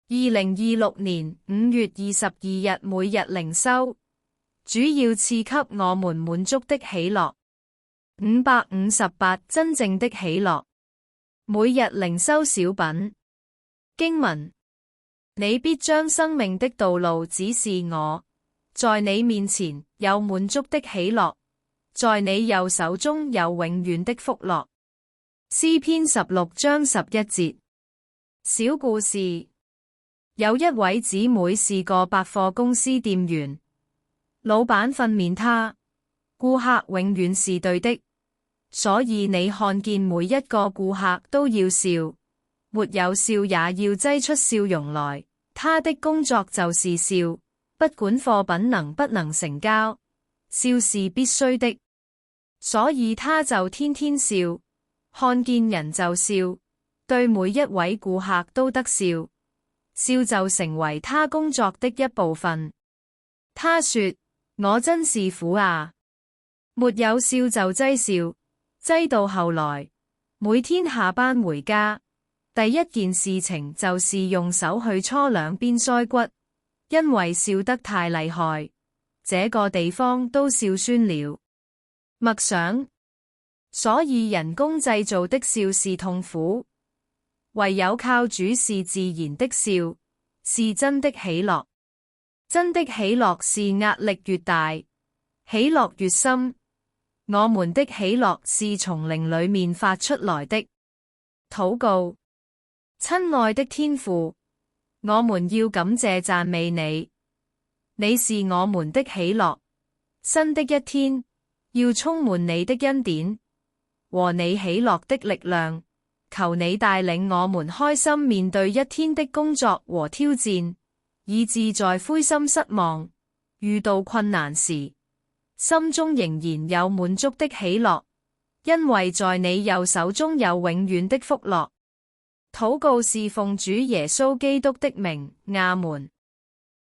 2026年5月22日每日靈修，主要賜給我們滿足的喜樂。558真正的喜樂。每日靈修小品。經文：你必將生命的道路指示我，在你面前有滿足的喜樂，在你右手中有永遠的福樂。詩篇16章11節。小故事：有一位姊妹是個百貨公司店員，老闆訓勉她，顧客永遠是對的，所以你看見每一個顧客都要笑，沒有笑也要擠出笑容來。她的工作就是笑，不管貨品能不能成交，笑是必須的，所以她就天天笑，看見人就笑，對每一位顧客都得笑。笑就成為他工作的一部分。他說：我真是苦啊！沒有笑就擠笑，擠到後來，每天下班回家，第一件事情就是用手去搓兩邊腮骨，因為笑得太厲害，這個地方都笑酸了。默想：所以人工製造的笑是痛苦。唯有靠主是自然的笑，是真的喜樂。真的喜樂是壓力越大，喜樂越深。我們的喜樂是從靈裡面發出來的。禱告：親愛的天父，我們要感謝讚美你，你是我們的喜樂。新的一天，要充滿你的恩典和你喜樂的力量。求你帶領我們開心面對一天的工作和挑戰，以致在灰心失望、遇到困難時，心中仍然有滿足的喜樂，因為在你右手中有永遠的福樂。禱告是奉主耶穌基督的名，阿門。